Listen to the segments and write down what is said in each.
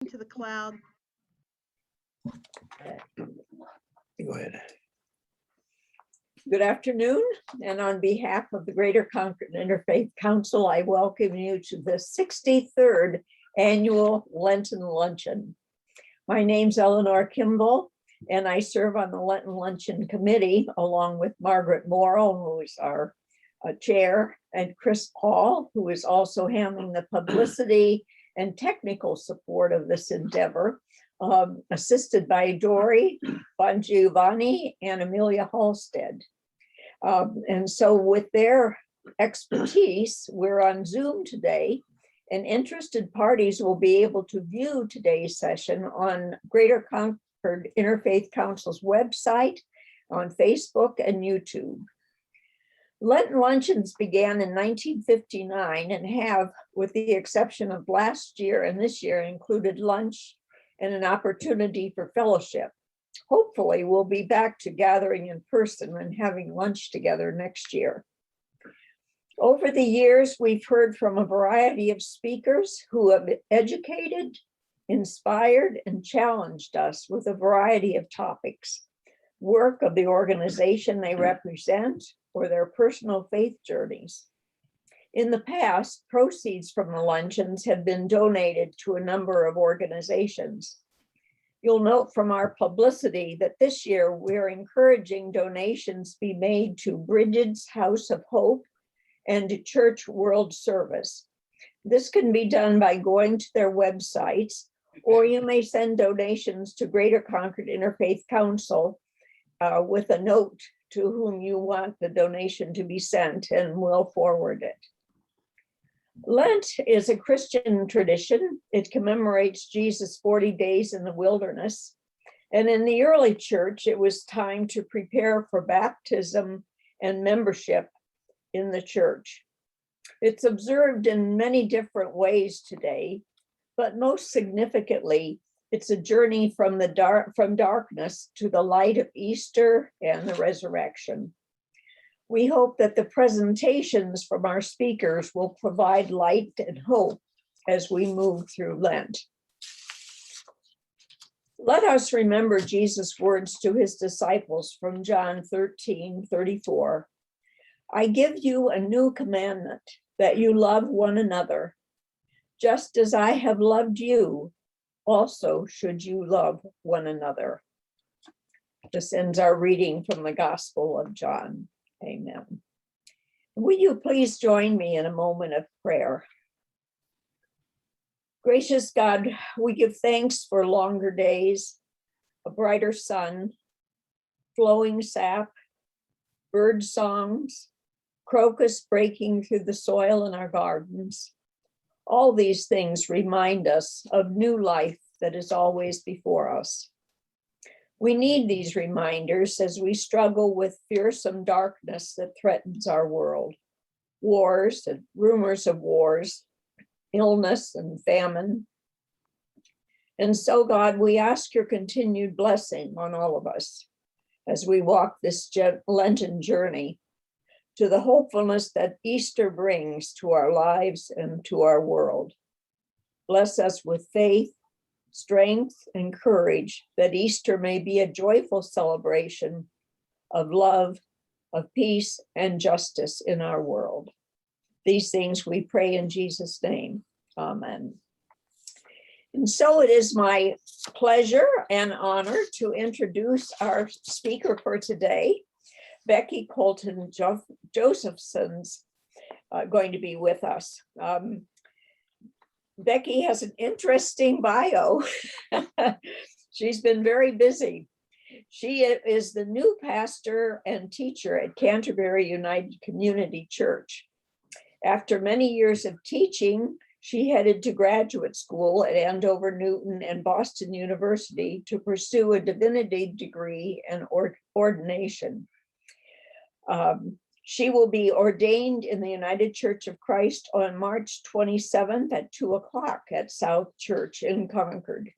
to the cloud. Go ahead. Good afternoon, and on behalf of the Greater Concord Interfaith Council, I welcome you to the 63rd Annual Lenten Luncheon. My name's Eleanor Kimball, and I serve on the Lenten Luncheon Committee along with Margaret Morrow, who is our chair, and Chris Paul, who is also handling the publicity and technical support of this endeavor, assisted by Dory Bongiovanni and Amelia Halstead. And so with their expertise, we're on Zoom today, and interested parties will be able to view today's session on Greater Concord Interfaith Council's website, on Facebook and YouTube. Lenten Luncheons began in 1959 and have, with the exception of last year and this year, included lunch and an opportunity for fellowship. Hopefully, we'll be back to gathering in person and having lunch together next year. Over the years, we've heard from a variety of speakers who have educated, inspired, and challenged us with a variety of topics: work of the organization they represent, or their personal faith journeys. In the past, proceeds from the luncheons have been donated to a number of organizations. You'll note from our publicity that this year we're encouraging donations be made to Bridget's House of Hope and to Church World Service. This can be done by going to their websites, or you may send donations to Greater Concord Interfaith Council with a note to whom you want the donation to be sent, and we'll forward it. Lent is a Christian tradition. It commemorates Jesus' 40 days in the wilderness. And in the early church, it was time to prepare for baptism and membership in the church. It's observed in many different ways today, but most significantly, it's a journey from darkness to the light of Easter and the resurrection. We hope that the presentations from our speakers will provide light and hope as we move through Lent. Let us remember Jesus' words to his disciples from John 13:34. I give you a new commandment, that you love one another. Just as I have loved you, also should you love one another. This ends our reading from the Gospel of John. Amen. Will you please join me in a moment of prayer? Gracious God, we give thanks for longer days, a brighter sun, flowing sap, bird songs, crocus breaking through the soil in our gardens. All these things remind us of new life that is always before us. We need these reminders as we struggle with fearsome darkness that threatens our world. Wars and rumors of wars, illness and famine. And so, God, we ask your continued blessing on all of us as we walk this Lenten journey to the hopefulness that Easter brings to our lives and to our world. Bless us with faith, strength, and courage, that Easter may be a joyful celebration of love, of peace, and justice in our world. These things we pray in Jesus' name. Amen. And so it is my pleasure and honor to introduce our speaker for today. Becky Colton Josephson's going to be with us. Becky has an interesting bio. She's been very busy. She is the new pastor and teacher at Canterbury United Community Church. After many years of teaching, she headed to graduate school at Andover Newton and Boston University to pursue a divinity degree and ordination. She will be ordained in the United Church of Christ on March 27th at 2:00 at South Church in Concord.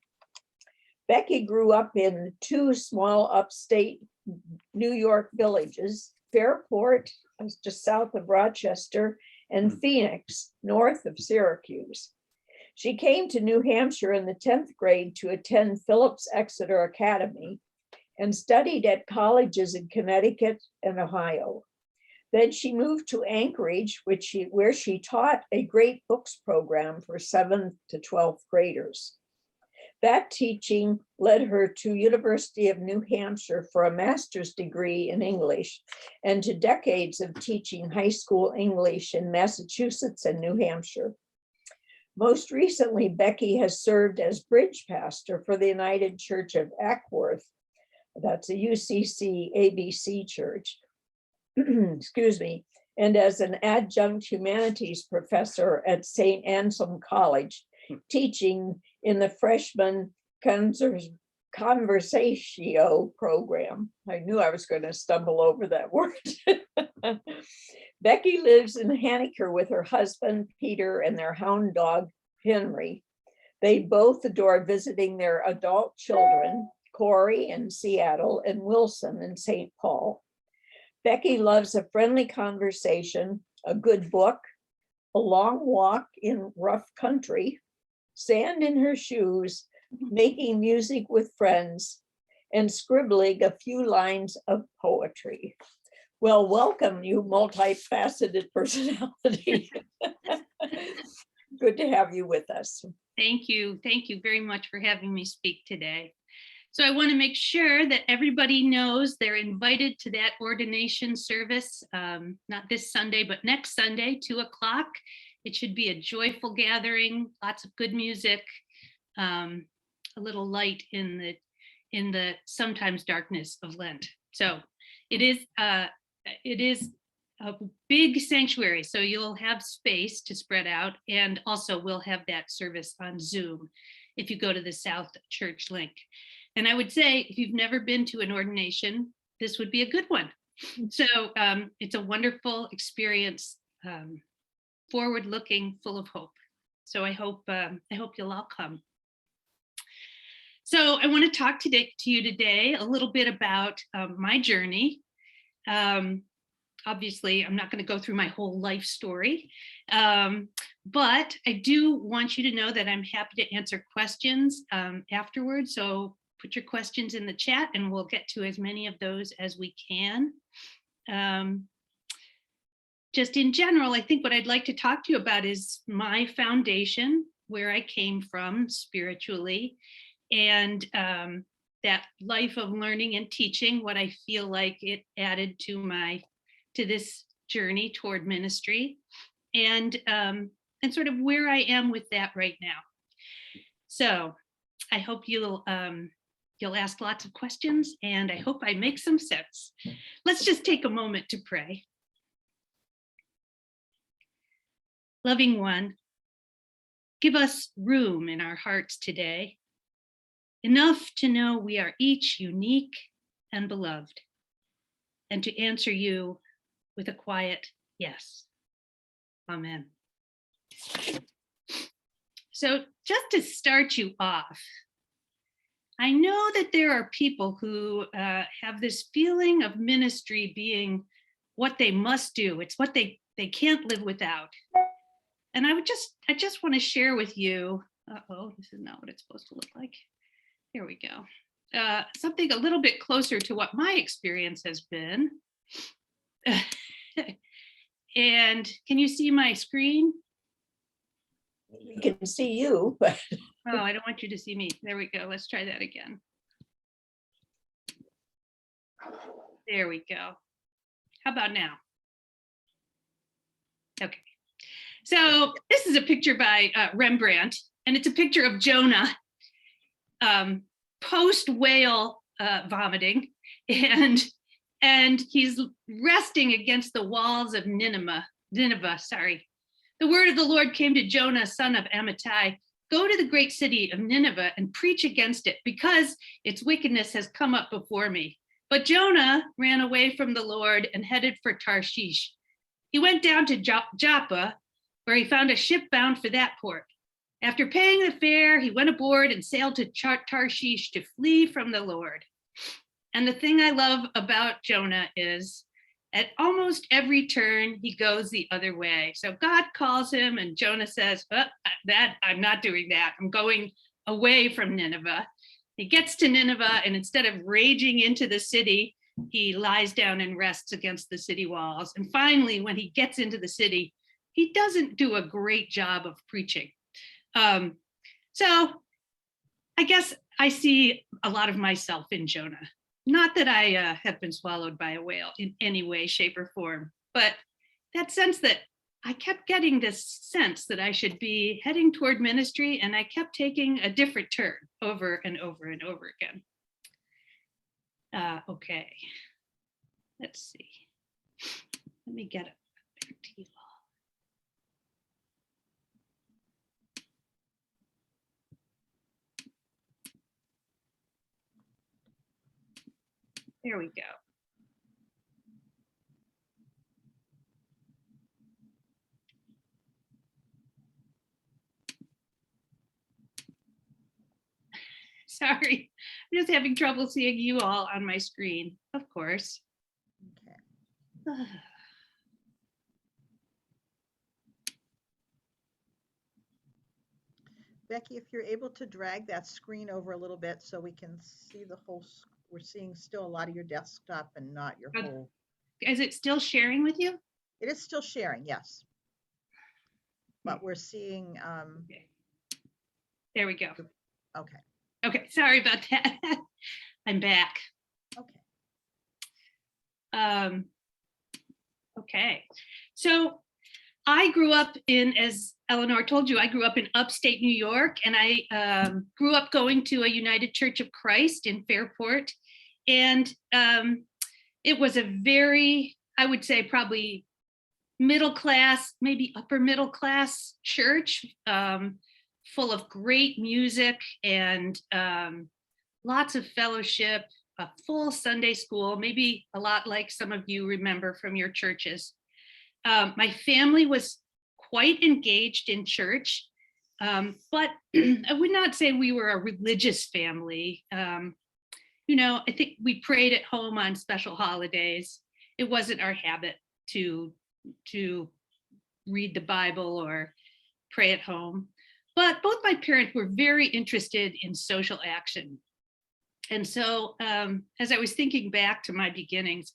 Becky grew up in two small upstate New York villages, Fairport, just south of Rochester, and Phoenix, north of Syracuse. She came to New Hampshire in the 10th grade to attend Phillips Exeter Academy and studied at colleges in Connecticut and Ohio. Then she moved to Anchorage, where she taught a great books program for 7th to 12th graders. That teaching led her to University of New Hampshire for a master's degree in English and to decades of teaching high school English in Massachusetts and New Hampshire. Most recently, Becky has served as bridge pastor for the United Church of Ackworth. That's a UCC ABC church, excuse me, and as an adjunct humanities professor at St. Anselm College, teaching in the freshman conversatio program. I knew I was going to stumble over that word. Becky lives in Hanneker with her husband, Peter, and their hound dog, Henry. They both adore visiting their adult children, Corey in Seattle and Wilson in St. Paul. Becky loves a friendly conversation, a good book, a long walk in rough country, sand in her shoes, making music with friends, and scribbling a few lines of poetry. Well, welcome, you multifaceted personality. Good to have you with us. Thank you. Thank you very much for having me speak today. So I want to make sure that everybody knows they're invited to that ordination service, not this Sunday, but next Sunday, 2:00. It should be a joyful gathering, lots of good music, a little light in the sometimes darkness of Lent. So it is a big sanctuary, so you'll have space to spread out, and also we'll have that service on Zoom if you go to the South Church link. And I would say, if you've never been to an ordination, this would be a good one. So it's a wonderful experience, forward-looking, full of hope. So I hope you'll all come. So I want to talk to you today a little bit about my journey. Obviously, I'm not going to go through my whole life story, but I do want you to know that I'm happy to answer questions afterwards. So put your questions in the chat and we'll get to as many of those as we can. Just in general, I think what I'd like to talk to you about is my foundation, where I came from spiritually, and that life of learning and teaching, what I feel like it added to this journey toward ministry, and sort of where I am with that right now. So I hope you'll ask lots of questions, and I hope I make some sense. Let's just take a moment to pray. Loving one, give us room in our hearts today, enough to know we are each unique and beloved, and to answer you with a quiet yes. Amen. So just to start you off, I know that there are people who have this feeling of ministry being what they must do. It's what they can't live without. And I just want to share with you, this is not what it's supposed to look like. Here we go. Something a little bit closer to what my experience has been. And can you see my screen? We can see you, but oh, I don't want you to see me. There we go. Let's try that again. There we go. How about now? Okay. So this is a picture by Rembrandt, and it's a picture of Jonah post-whale vomiting, and he's resting against the walls of Nineveh. The word of the Lord came to Jonah, son of Amittai. Go to the great city of Nineveh and preach against it, because its wickedness has come up before me. But Jonah ran away from the Lord and headed for Tarshish. He went down to Joppa, where he found a ship bound for that port. After paying the fare, he went aboard and sailed to Tarshish to flee from the Lord. And the thing I love about Jonah is At almost every turn, he goes the other way. So God calls him, and Jonah says, that I'm not doing that. I'm going away from Nineveh. He gets to Nineveh, and instead of raging into the city, he lies down and rests against the city walls. And finally, when he gets into the city, he doesn't do a great job of preaching. So I guess I see a lot of myself in Jonah. Not that I have been swallowed by a whale in any way, shape, or form, but that sense that I kept getting this sense that I should be heading toward ministry, and I kept taking a different turn over and over and over again. Okay, let's see. Let me get it back to you all. There we go. Sorry, I'm just having trouble seeing you all on my screen, of course. Okay. Becky, if you're able to drag that screen over a little bit so we can see the whole, we're seeing still a lot of your desktop and not your whole. Is it still sharing with you? It is still sharing, yes. But we're seeing, Okay. There we go. okay, Okay, sorry about that. I'm back. okay. Okay, so I grew up in, as Eleanor told you, I grew up in upstate New York, and I grew up going to a United Church of Christ in Fairport. And it was a very, I would say probably middle class, maybe upper middle class church, full of great music and lots of fellowship, a full Sunday school, maybe a lot like some of you remember from your churches. My family was quite engaged in church, but I would not say we were a religious family. You know, I think we prayed at home on special holidays. It wasn't our habit to read the Bible or pray at home. But both my parents were very interested in social action. And so as I was thinking back to my beginnings,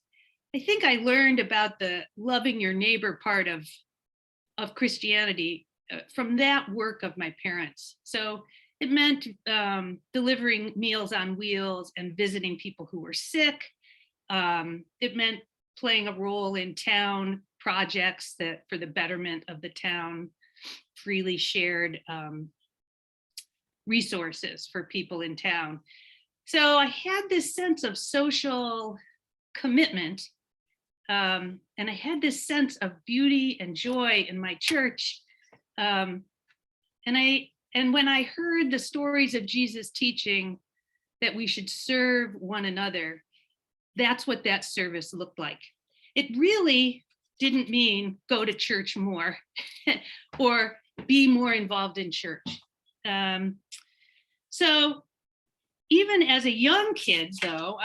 I think I learned about the loving your neighbor part of Christianity from that work of my parents. So it meant delivering meals on wheels and visiting people who were sick. It meant playing a role in town projects that for the betterment of the town, freely shared resources for people in town. So I had this sense of social commitment, and I had this sense of beauty and joy in my church. And when I heard the stories of Jesus teaching that we should serve one another, that's what that service looked like. It really didn't mean go to church more or be more involved in church. So even as a young kid, though,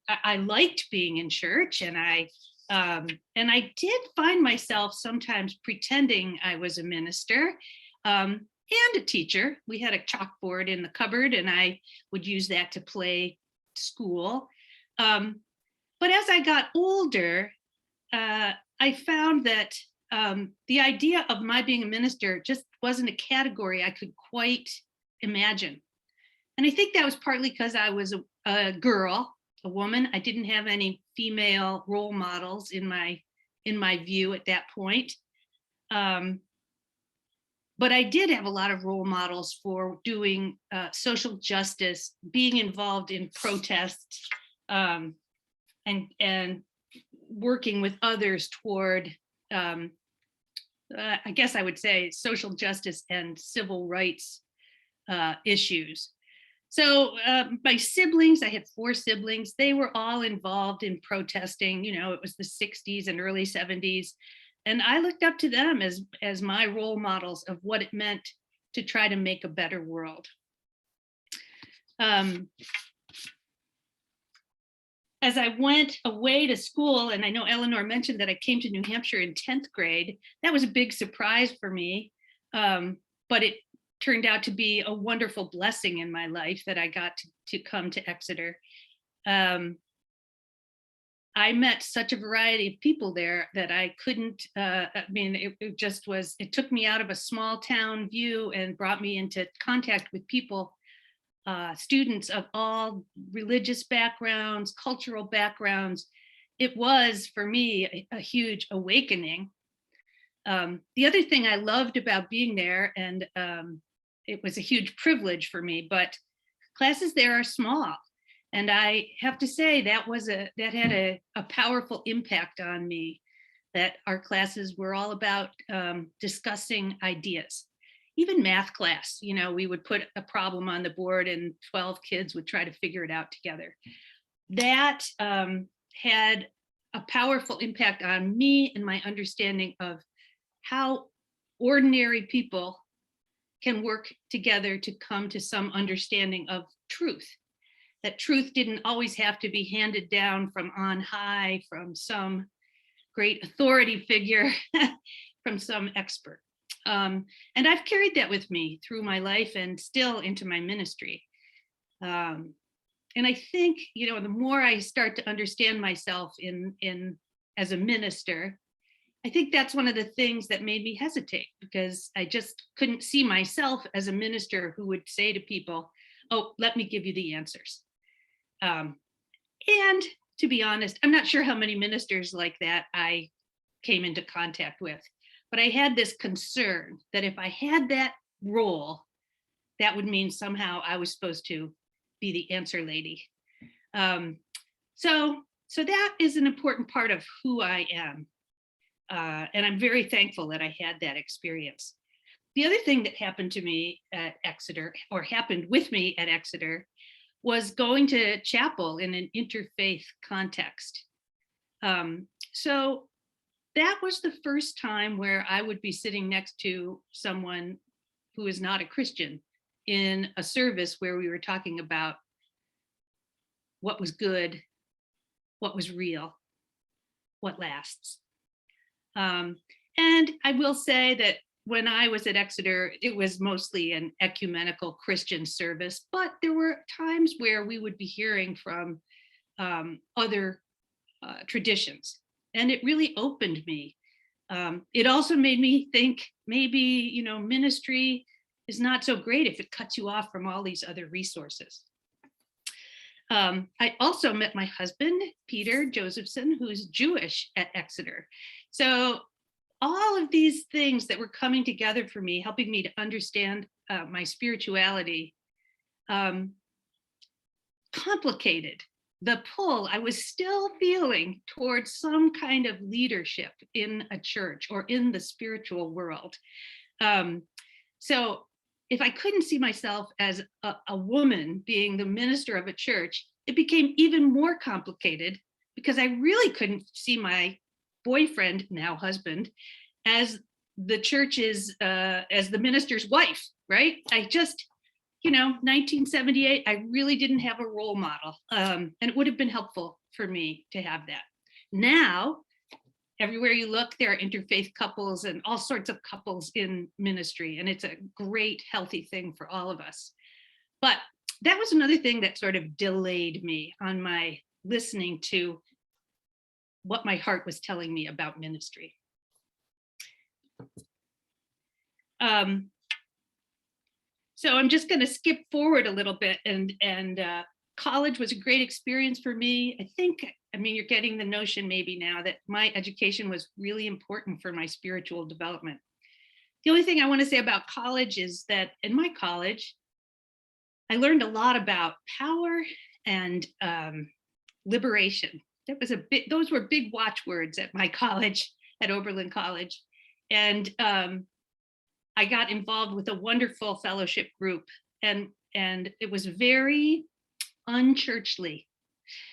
I liked being in church, and I did find myself sometimes pretending I was a minister and a teacher. We had a chalkboard in the cupboard, and I would use that to play school. But as I got older, I found that the idea of my being a minister just wasn't a category I could quite imagine. And I think that was partly because I was a girl, a woman. I didn't have any female role models in my view at that point. But I did have a lot of role models for doing social justice, being involved in protests, and working with others toward, I guess I would say, social justice and civil rights issues. So my siblings, I had 4 siblings, they were all involved in protesting. You know, it was the 60s and early 70s. And I looked up to them as my role models of what it meant to try to make a better world. as I went away to school, and I know Eleanor mentioned that I came to New Hampshire in 10th grade, that was a big surprise for me. But it turned out to be a wonderful blessing in my life that I got to come to Exeter. I met such a variety of people there that I couldn't, it just was, it took me out of a small town view and brought me into contact with people, students of all religious backgrounds, cultural backgrounds. It was, for me, a huge awakening. The other thing I loved about being there, and it was a huge privilege for me, but classes there are small. And I have to say that had a powerful impact on me, that our classes were all about discussing ideas. Even math class, we would put a problem on the board and 12 kids would try to figure it out together. That had a powerful impact on me and my understanding of how ordinary people can work together to come to some understanding of truth. That truth didn't always have to be handed down from on high, from some great authority figure, from some expert. And I've carried that with me through my life and still into my ministry. And I think, the more I start to understand myself as a minister, I think that's one of the things that made me hesitate, because I just couldn't see myself as a minister who would say to people, oh, let me give you the answers. And to be honest, I'm not sure how many ministers like that I came into contact with, but I had this concern that if I had that role, that would mean somehow I was supposed to be the answer lady. So that is an important part of who I am. And I'm very thankful that I had that experience. The other thing that happened to me at Exeter, or happened with me at Exeter, was going to chapel in an interfaith context. So that was the first time where I would be sitting next to someone who is not a Christian in a service where we were talking about what was good, what was real, what lasts. And I will say that when I was at Exeter, it was mostly an ecumenical Christian service, but there were times where we would be hearing from other traditions, and it really opened me. It also made me think maybe, ministry is not so great if it cuts you off from all these other resources. I also met my husband, Peter Josephson, who is Jewish at Exeter. So all of these things that were coming together for me, helping me to understand my spirituality, complicated the pull I was still feeling towards some kind of leadership in a church or in the spiritual world. So if I couldn't see myself as a woman being the minister of a church, it became even more complicated, because I really couldn't see my boyfriend, now husband, as the church's, as the minister's wife, right? I just, 1978, I really didn't have a role model. And it would have been helpful for me to have that. Now, everywhere you look, there are interfaith couples and all sorts of couples in ministry, and it's a great, healthy thing for all of us. But that was another thing that sort of delayed me on my listening to what my heart was telling me about ministry. So I'm just going to skip forward a little bit, and college was a great experience for me. I mean, you're getting the notion maybe now that my education was really important for my spiritual development. The only thing I want to say about college is that in my college, I learned a lot about power and liberation. Those were big watchwords at my college, at Oberlin College. And I got involved with a wonderful fellowship group, and it was very unchurchly.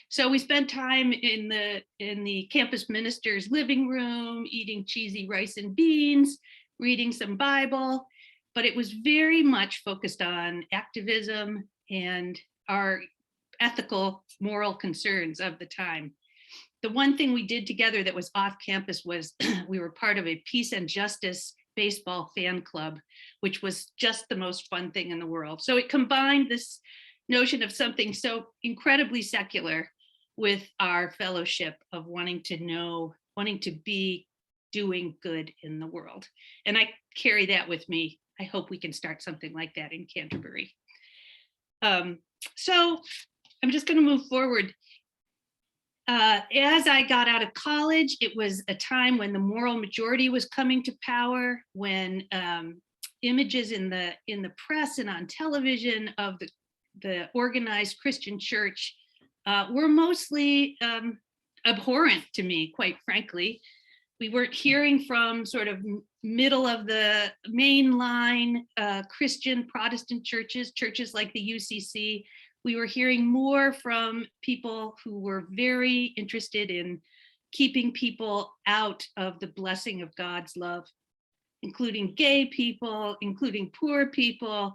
So we spent time in the campus minister's living room, eating cheesy rice and beans, reading some Bible, but it was very much focused on activism and our ethical, moral concerns of the time. The one thing we did together that was off campus was we were part of a peace and justice baseball fan club, which was just the most fun thing in the world. So it combined this notion of something so incredibly secular with our fellowship of wanting to be doing good in the world. And I carry that with me. I hope we can start something like that in Canterbury. So I'm just going to move forward. As I got out of college, it was a time when the moral majority was coming to power, when images in the press and on television of the organized Christian church were mostly abhorrent to me, quite frankly. We weren't hearing from sort of middle of the mainline Christian Protestant churches like the UCC. We were hearing more from people who were very interested in keeping people out of the blessing of God's love, including gay people, including poor people,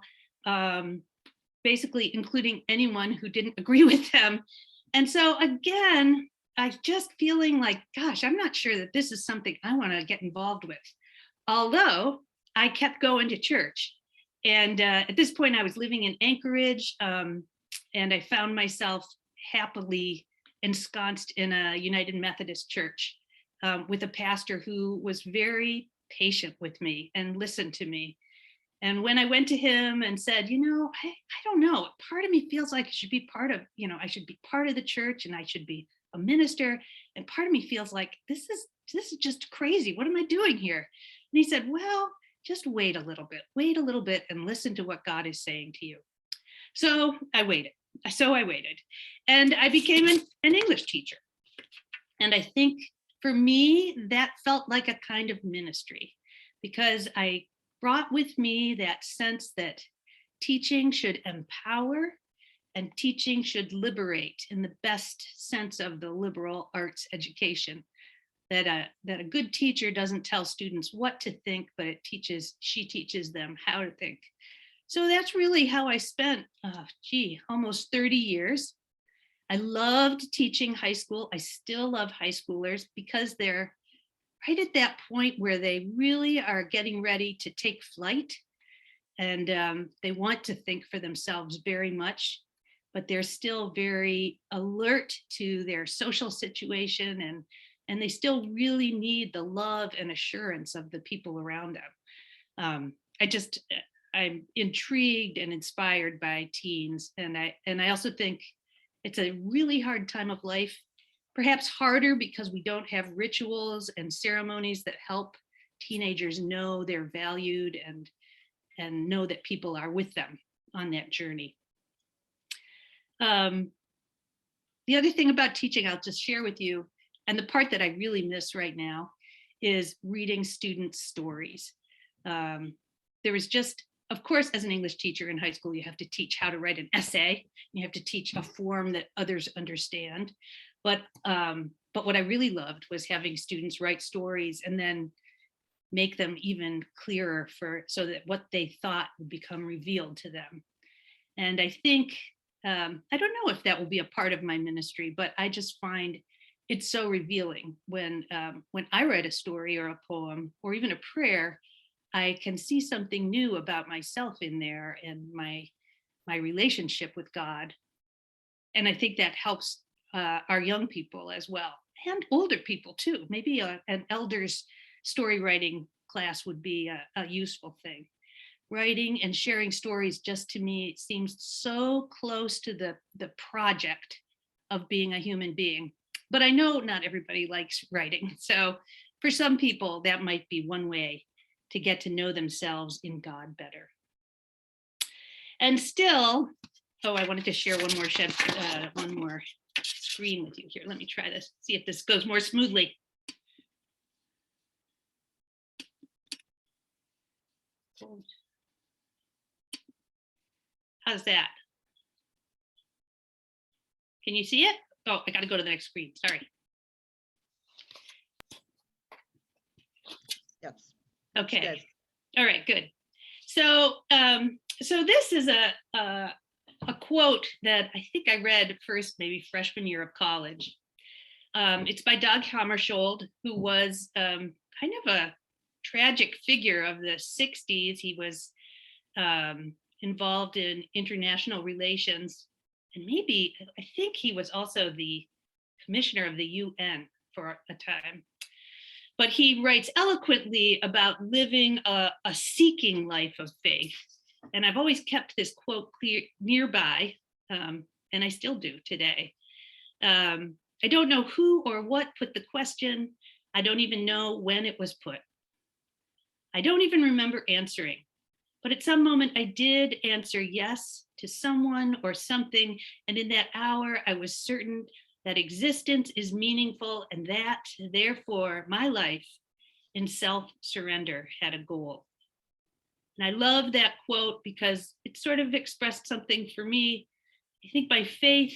basically including anyone who didn't agree with them. And so again, I just feeling like, gosh, I'm not sure that this is something I want to get involved with. Although I kept going to church. And at this point I was living in Anchorage, and I found myself happily ensconced in a United Methodist church with a pastor who was very patient with me and listened to me. And when I went to him and said, I don't know, part of me feels like I should be part of, I should be part of the church and I should be a minister. And part of me feels like this is just crazy. What am I doing here? And he said, well, just wait a little bit and listen to what God is saying to you. So I waited. And I became an English teacher. And I think for me, that felt like a kind of ministry, because I brought with me that sense that teaching should empower and teaching should liberate in the best sense of the liberal arts education. That a good teacher doesn't tell students what to think, but she teaches them how to think. So that's really how I spent, almost 30 years. I loved teaching high school. I still love high schoolers because they're right at that point where they really are getting ready to take flight, and they want to think for themselves very much, but they're still very alert to their social situation, and they still really need the love and assurance of the people around them. I'm intrigued and inspired by teens, and I also think it's a really hard time of life, perhaps harder because we don't have rituals and ceremonies that help teenagers know they're valued and know that people are with them on that journey. The other thing about teaching I'll just share with you, and the part that I really miss right now, is reading students' stories. There was just, of course, as an English teacher in high school, you have to teach how to write an essay. You have to teach a form that others understand. But what I really loved was having students write stories and then make them even clearer so that what they thought would become revealed to them. And I think, I don't know if that will be a part of my ministry, but I just find it's so revealing when I write a story or a poem or even a prayer. I can see something new about myself in there and my relationship with God. And I think that helps our young people as well, and older people too. Maybe an elders story writing class would be a useful thing. Writing and sharing stories, just to me, it seems so close to the project of being a human being. But I know not everybody likes writing. So for some people, that might be one way to get to know themselves in God better. And still, I wanted to share one more screen with you here. Let me try this, see if this goes more smoothly. How's that? Can you see it? Oh, I got to go to the next screen. Sorry. Yes. Okay. Good. All right. Good. So, so this is a quote that I think I read first, maybe freshman year of college. It's by Doug Hammarskjöld, who was kind of a tragic figure of the 60s. He was involved in international relations, and maybe, I think he was also the commissioner of the UN for a time. But he writes eloquently about living a seeking life of faith. And I've always kept this quote clear nearby, and I still do today. I don't know who or what put the question. I don't even know when it was put. I don't even remember answering, but at some moment I did answer yes to someone or something. And in that hour, I was certain that existence is meaningful and that, therefore, my life in self-surrender had a goal. And I love that quote because it sort of expressed something for me. I think my faith,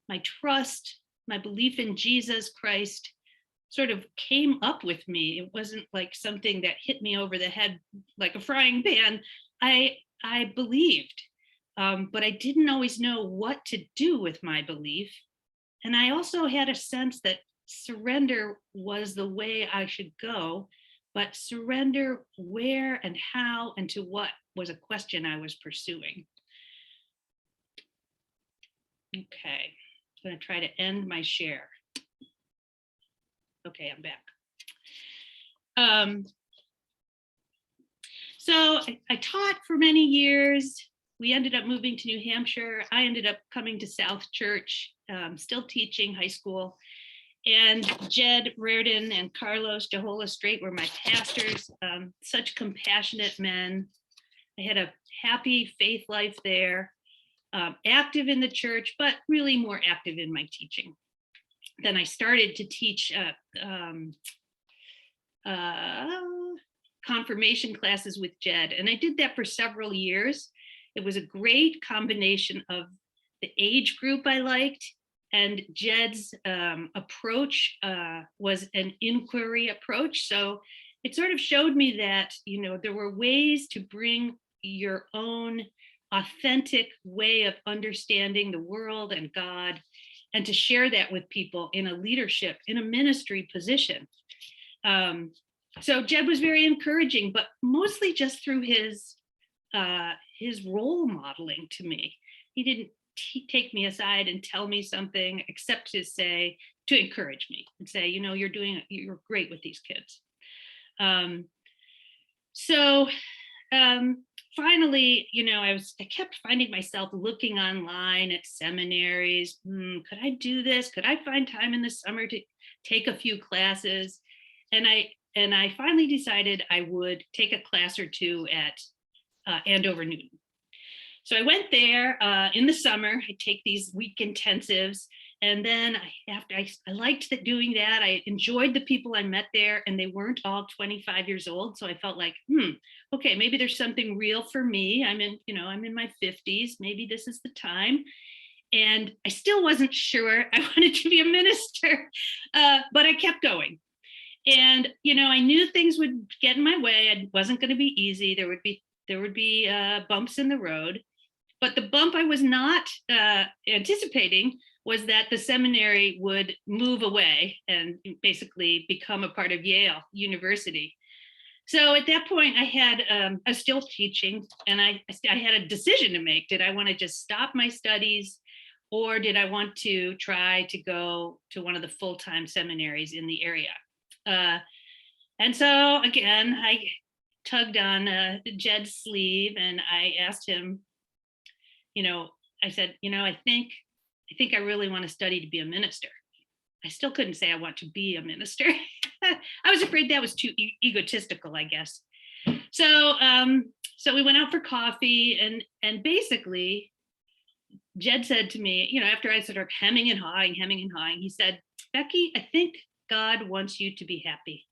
my trust, my belief in Jesus Christ sort of came up with me. It wasn't like something that hit me over the head like a frying pan. I believed, but I didn't always know what to do with my belief. And I also had a sense that surrender was the way I should go, but surrender where and how and to what was a question I was pursuing. Okay, I'm going to try to end my share. Okay, I'm back. So I taught for many years. We ended up moving to New Hampshire. I ended up coming to South Church, still teaching high school. And Jed Reardon and Carlos Jahola Strait were my pastors, such compassionate men. I had a happy faith life there, active in the church, but really more active in my teaching. Then I started to teach confirmation classes with Jed, and I did that for several years. It was a great combination of the age group I liked, and Jed's approach was an inquiry approach. So it sort of showed me that, there were ways to bring your own authentic way of understanding the world and God, and to share that with people in a leadership, in a ministry position. So Jed was very encouraging, but mostly just through his role modeling to me. He didn't take me aside and tell me something, except to encourage me and say, you're great with these kids. Finally, I kept finding myself looking online at seminaries. Could I do this? Could I find time in the summer to take a few classes? And I finally decided I would take a class or two at Andover Newton. So I went there in the summer. I take these week intensives. And then I liked doing that. I enjoyed the people I met there, and they weren't all 25 years old. So I felt like, okay, maybe there's something real for me. I'm in my 50s. Maybe this is the time. And I still wasn't sure I wanted to be a minister, but I kept going. And, I knew things would get in my way. It wasn't going to be easy. There would be bumps in the road. But the bump I was not anticipating was that the seminary would move away and basically become a part of Yale University. So at that point, I was still teaching, and I had a decision to make. Did I want to just stop my studies, or did I want to try to go to one of the full-time seminaries in the area? And so again, I tugged on Jed's sleeve, and I asked him, I said, I think I really want to study to be a minister. I still couldn't say I want to be a minister. I was afraid that was too egotistical, I guess. So we went out for coffee, and basically Jed said to me, after I sort of hemming and hawing, he said, Becky, I think God wants you to be happy.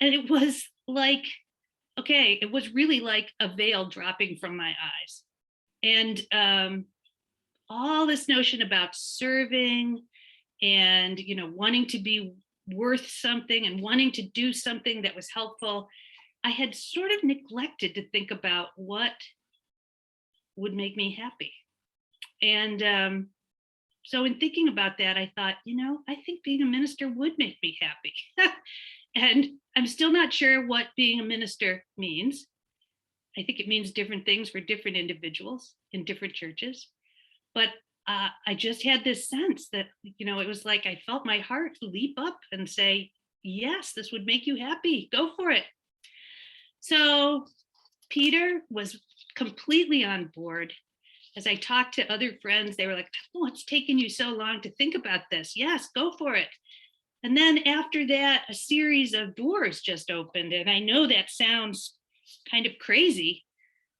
And it was like, okay, it was really like a veil dropping from my eyes. And all this notion about serving and, wanting to be worth something and wanting to do something that was helpful, I had sort of neglected to think about what would make me happy. And so in thinking about that, I thought, I think being a minister would make me happy. And I'm still not sure what being a minister means. I think it means different things for different individuals in different churches. But I just had this sense that, it was like I felt my heart leap up and say, yes, this would make you happy. Go for it. So Peter was completely on board. As I talked to other friends, they were like, oh, it's taken you so long to think about this. Yes, go for it. And then after that, a series of doors just opened. And I know that sounds kind of crazy,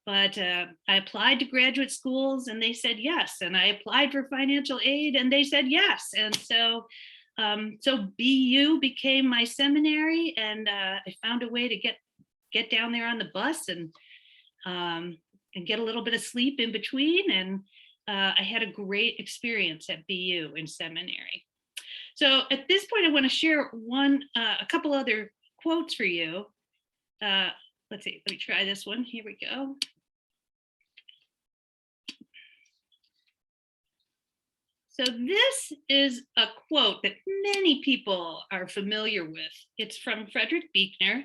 but I applied to graduate schools and they said yes. And I applied for financial aid and they said yes. And so BU became my seminary, and I found a way to get down there on the bus and get a little bit of sleep in between. And I had a great experience at BU in seminary. So at this point, I want to share a couple other quotes for you. Let's see, let me try this one. Here we go. So this is a quote that many people are familiar with. It's from Frederick Buechner,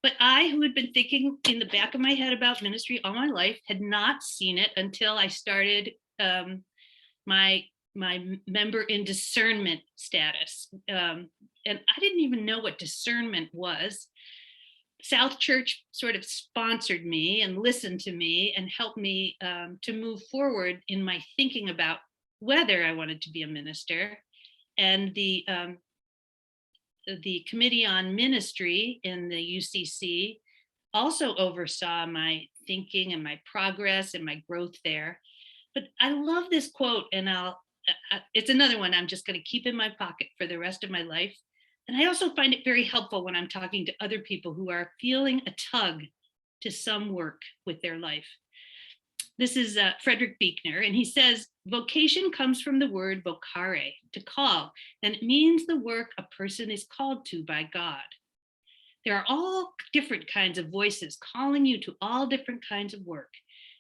but I, who had been thinking in the back of my head about ministry all my life, had not seen it until I started my member in discernment status. And I didn't even know what discernment was. South Church sort of sponsored me and listened to me and helped me to move forward in my thinking about whether I wanted to be a minister. And the Committee on Ministry in the UCC also oversaw my thinking and my progress and my growth there. But I love this quote, and it's another one I'm just going to keep in my pocket for the rest of my life. And I also find it very helpful when I'm talking to other people who are feeling a tug to some work with their life. This is Frederick Buechner, and he says, vocation comes from the word vocare, to call, and it means the work a person is called to by God. There are all different kinds of voices calling you to all different kinds of work.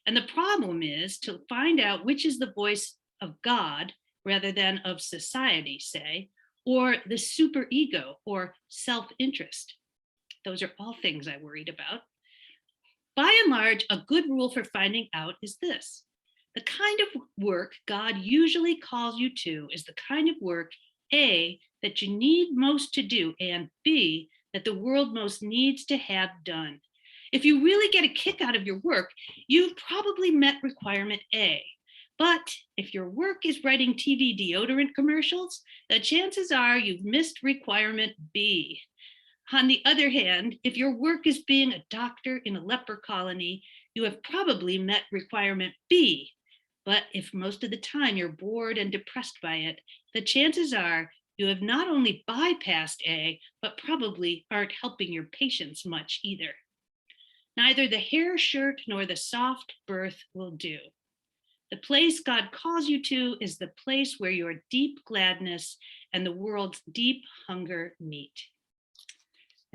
And the problem is to find out which is the voice of God rather than of society, say, or the superego or self-interest. Those are all things I worried about. By and large, a good rule for finding out is this: the kind of work God usually calls you to is the kind of work, A, that you need most to do, and B, that the world most needs to have done. If you really get a kick out of your work, you've probably met requirement A. But if your work is writing TV deodorant commercials, the chances are you've missed requirement B. On the other hand, if your work is being a doctor in a leper colony, you have probably met requirement B. But if most of the time you're bored and depressed by it, the chances are you have not only bypassed A, but probably aren't helping your patients much either. Neither the hair shirt nor the soft berth will do. The place God calls you to is the place where your deep gladness and the world's deep hunger meet.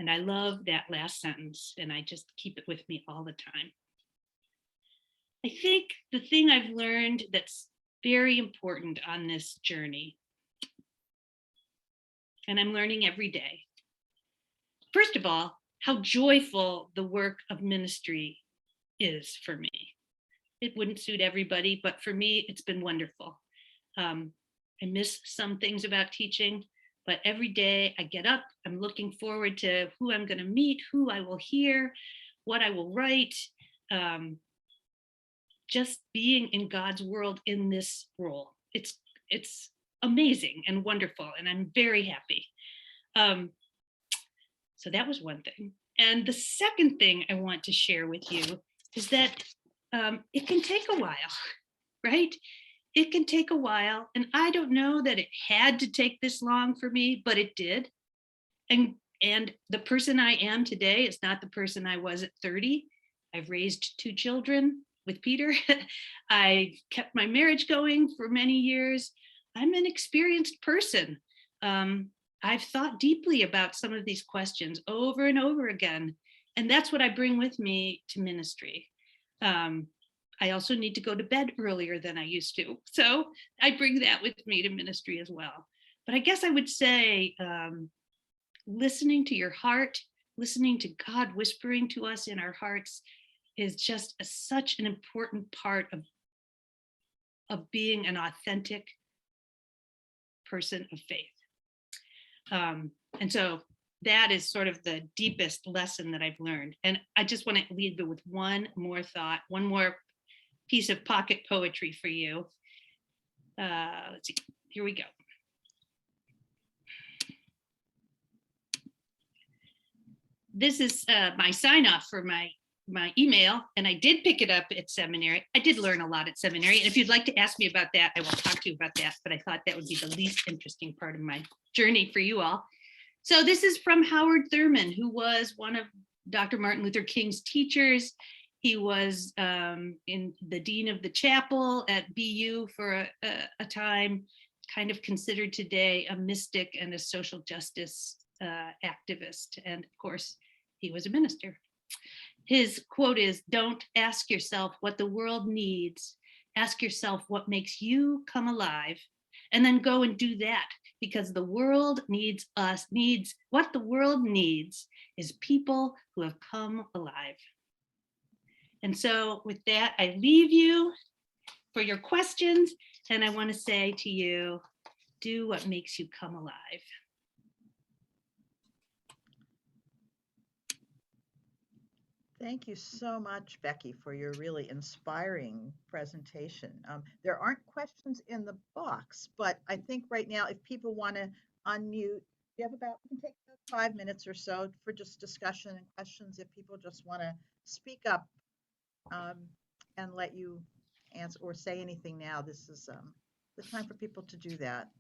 And I love that last sentence, and I just keep it with me all the time. I think the thing I've learned that's very important on this journey, and I'm learning every day, first of all, how joyful the work of ministry is for me. It wouldn't suit everybody, but for me, it's been wonderful. I miss some things about teaching, but every day I get up, I'm looking forward to who I'm going to meet, who I will hear, what I will write. Just being in God's world in this role. It's amazing and wonderful, and I'm very happy. So that was one thing. And the second thing I want to share with you is that it can take a while, right? It can take a while. And I don't know that it had to take this long for me, but it did. And the person I am today is not the person I was at 30. I've raised 2 children with Peter. I kept my marriage going for many years. I'm an experienced person. I've thought deeply about some of these questions over and over again. And that's what I bring with me to ministry. I also need to go to bed earlier than I used to. So I bring that with me to ministry as well. But I guess I would say listening to your heart, listening to God whispering to us in our hearts is just such an important part of being an authentic person of faith. And so that is sort of the deepest lesson that I've learned. And I just want to leave it with one more thought, one more piece of pocket poetry for you. Let's see, here we go. This is my sign off for my email, and I did pick it up at seminary. I did learn a lot at seminary, and if you'd like to ask me about that, I will talk to you about that, but I thought that would be the least interesting part of my journey for you all. So this is from Howard Thurman, who was one of Dr. Martin Luther King's teachers. He was in the dean of the chapel at BU for a time, kind of considered today a mystic and a social justice activist. And of course, he was a minister. His quote is, "Don't ask yourself what the world needs. Ask yourself what makes you come alive, and then go and do that, because the world needs what the world needs is people who have come alive." And so with that, I leave you for your questions. And I want to say to you, do what makes you come alive. Thank you so much, Becky, for your really inspiring presentation. There aren't questions in the box, but I think right now, if people want to unmute, you have about, we can take about 5 minutes or so for just discussion and questions if people just want to speak up and let you answer or say anything now. This is the time for people to do that.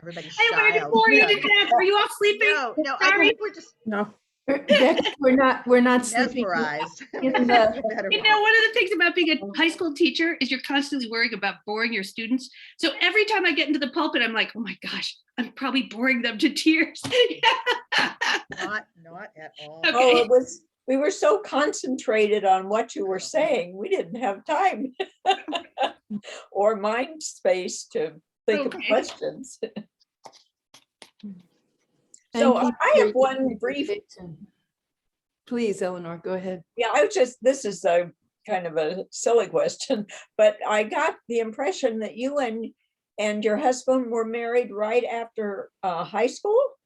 Everybody's I wanted shy. to bore you to death. Are you all sleeping? No, I Sorry. think we're just No, Becky, we're not sleeping. mesmerized. in the- Better You way. know, one of the things about being a high school teacher is you're constantly worrying about boring your students. So every time I get into the pulpit, I'm like, oh my gosh, I'm probably boring them to tears. Not at all. Okay. Oh, we were so concentrated on what you were saying, we didn't have time or mind space to think of Okay. questions. Thank So you I for have your one brief, presentation. Please, Eleanor, go ahead. yeah, this is a kind of a silly question, but I got the impression that you and your husband were married right after high school?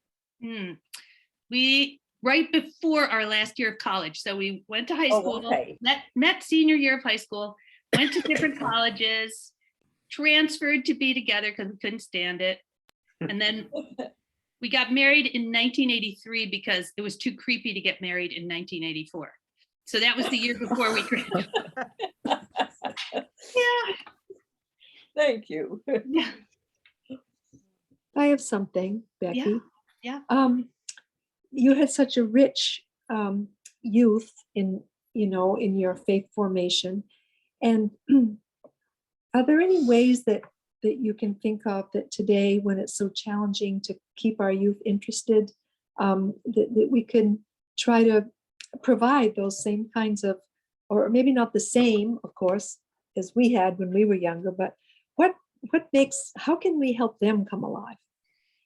We right before our last year of college. So we went to high Oh, school, okay. met senior year of high school, went to different colleges, transferred to be together because we couldn't stand it. And then we got married in 1983 because it was too creepy to get married in 1984. So that was the year before we graduated. Yeah. Thank you. Yeah. I have something, Becky. Yeah. You had such a rich youth in your faith formation. And are there any ways that you can think of that today, when it's so challenging to keep our youth interested, that we can try to provide those same kinds of, or maybe not the same, of course, as we had when we were younger, but how can we help them come alive?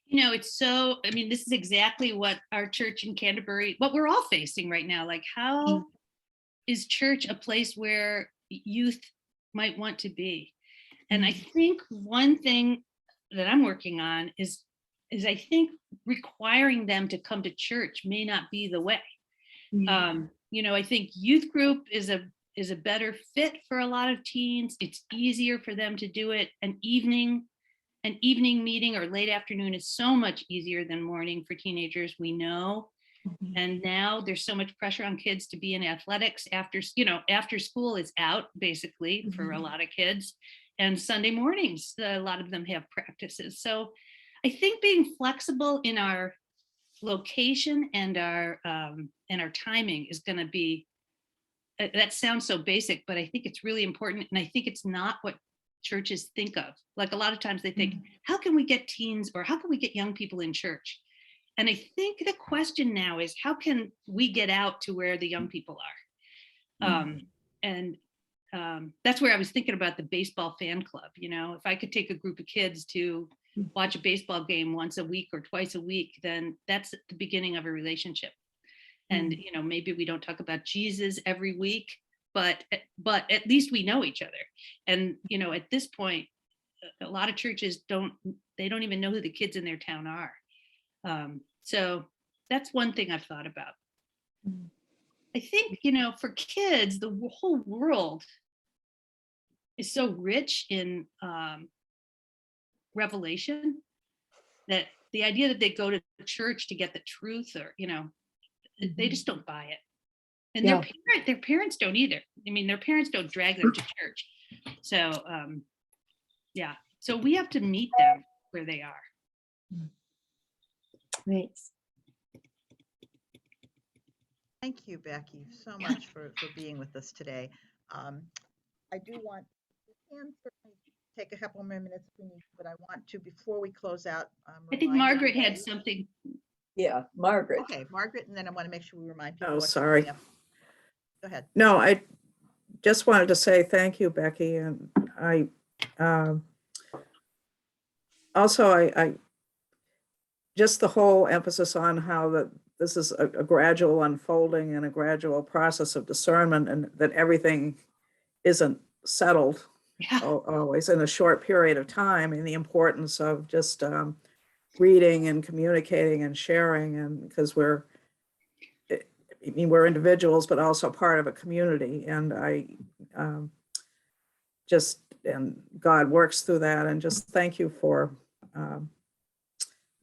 You know, this is exactly what our church in Canterbury, what we're all facing right now. Like, how is church a place where youth might want to be? And I think one thing that I'm working on is I think requiring them to come to church may not be the way. I think youth group is a better fit for a lot of teens. It's easier for them to do it. An evening meeting or late afternoon is so much easier than morning for teenagers, we know. And now there's so much pressure on kids to be in athletics after school is out, basically, for a lot of kids. And Sunday mornings, a lot of them have practices. So I think being flexible in our location and our timing is going to be, that sounds so basic, but I think it's really important. And I think it's not what churches think of. Like, a lot of times they think, how can we get teens or how can we get young people in church? And I think the question now is, how can we get out to where the young people are? And that's where I was thinking about the baseball fan club. You know, if I could take a group of kids to watch a baseball game once a week or twice a week, then that's the beginning of a relationship. And, you know, maybe we don't talk about Jesus every week, but at least we know each other. And, you know, at this point, a lot of churches don't even know who the kids in their town are. So that's one thing I've thought about. I think, you know, for kids, the whole world is so rich in revelation that the idea that they go to church to get the truth, or, you know, they just don't buy it. And their parents don't either. I mean, their parents don't drag them to church. So, yeah. So we have to meet them where they are. Thanks. Thank you, Becky, so much for being with us today. I do want, we can certainly take a couple more minutes if we need, but I want to, before we close out. I think remind Margaret had everybody- something. Yeah, Margaret. Okay, Margaret, and then I want to make sure we remind people. Oh, what's sorry. coming up. Go ahead. No, I just wanted to say thank you, Becky. And I also, I just the whole emphasis on how that this is a gradual unfolding and a gradual process of discernment, and that everything isn't settled always in a short period of time, and the importance of just reading and communicating and sharing, and because we're individuals, but also part of a community. And and God works through that. And just thank you for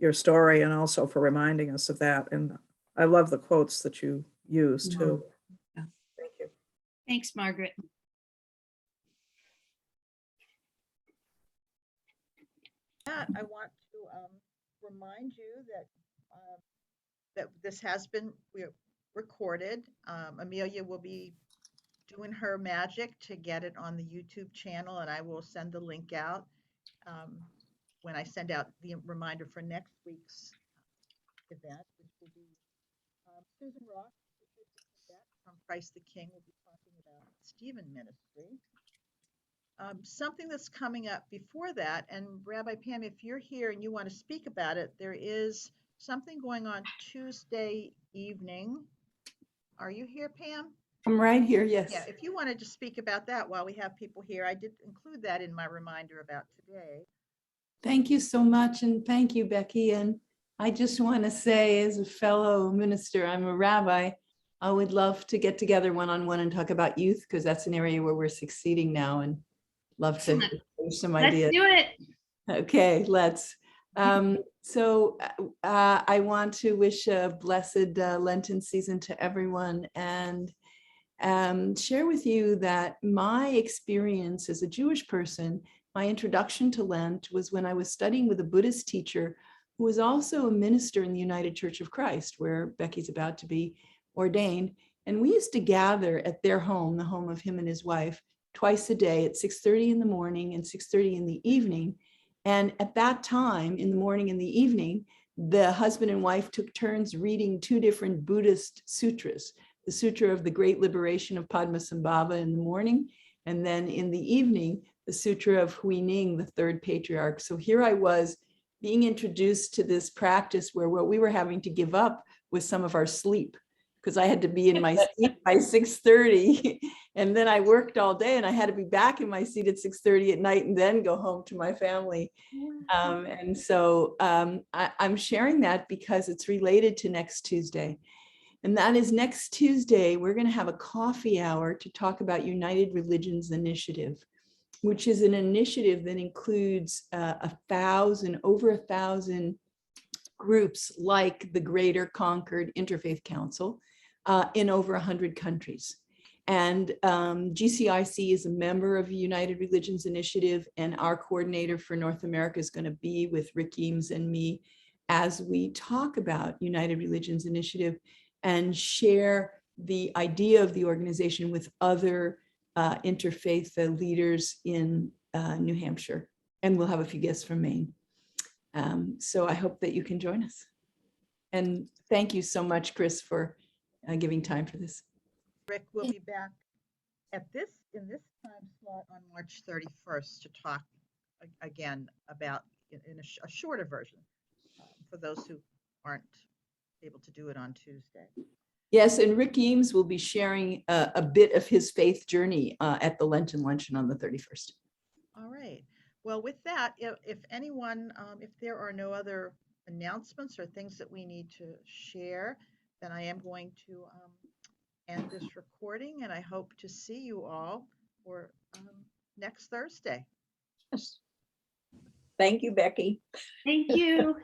your story, and also for reminding us of that. And I love the quotes that you use too. Yeah. Thank you. Thanks, Margaret. I want to remind you that this has been recorded. Amelia will be doing her magic to get it on the YouTube channel, and I will send the link out when I send out the reminder for next week's event, which will be Susan Ross from Christ the King will be talking about Stephen Ministry. Something that's coming up before that, and Rabbi Pam, if you're here and you want to speak about it, there is something going on Tuesday evening. Are you here, Pam? I'm right here, yes. Yeah, if you wanted to speak about that while we have people here, I did include that in my reminder about today. Thank you so much, and thank you, Becky. And I just want to say, as a fellow minister, I'm a rabbi, I would love to get together one-on-one and talk about youth, because that's an area where we're succeeding now, and love to Excellent. share some Let's ideas. do it. Okay, let's. So I want to wish a blessed Lenten season to everyone, and share with you that my experience as a Jewish person, my introduction to Lent was when I was studying with a Buddhist teacher who was also a minister in the United Church of Christ, where Becky's about to be ordained. And we used to gather at their home, the home of him and his wife, twice a day at 6:30 in the morning and 6:30 in the evening. And at that time, in the morning and the evening, the husband and wife took turns reading two different Buddhist sutras, the Sutra of the Great Liberation of Padmasambhava in the morning, and then in the evening, the Sutra of Huining, the third patriarch. So here I was being introduced to this practice where what we were having to give up was some of our sleep, because I had to be in my seat by 6:30. And then I worked all day, and I had to be back in my seat at 6:30 at night and then go home to my family. And so I'm sharing that because it's related to next Tuesday. And that is next Tuesday, we're going to have a coffee hour to talk about United Religions Initiative, which is an initiative that includes over 1,000 groups like the Greater Concord Interfaith Council in over 100 countries. And GCIC is a member of United Religions Initiative, and our coordinator for North America is going to be with Rick Eames and me as we talk about United Religions Initiative and share the idea of the organization with other interfaith leaders in New Hampshire. And we'll have a few guests from Maine. So I hope that you can join us. And thank you so much, Chris, for giving time for this. Rick will be back in this time slot on March 31st to talk again about in a shorter version for those who aren't able to do it on Tuesday. Yes, and Rick Eames will be sharing a bit of his faith journey at the Lenten Luncheon on the 31st. All right. Well, with that, if anyone, if there are no other announcements or things that we need to share, then I am going to end this recording, and I hope to see you all for next Thursday. Yes. Thank you, Becky. Thank you.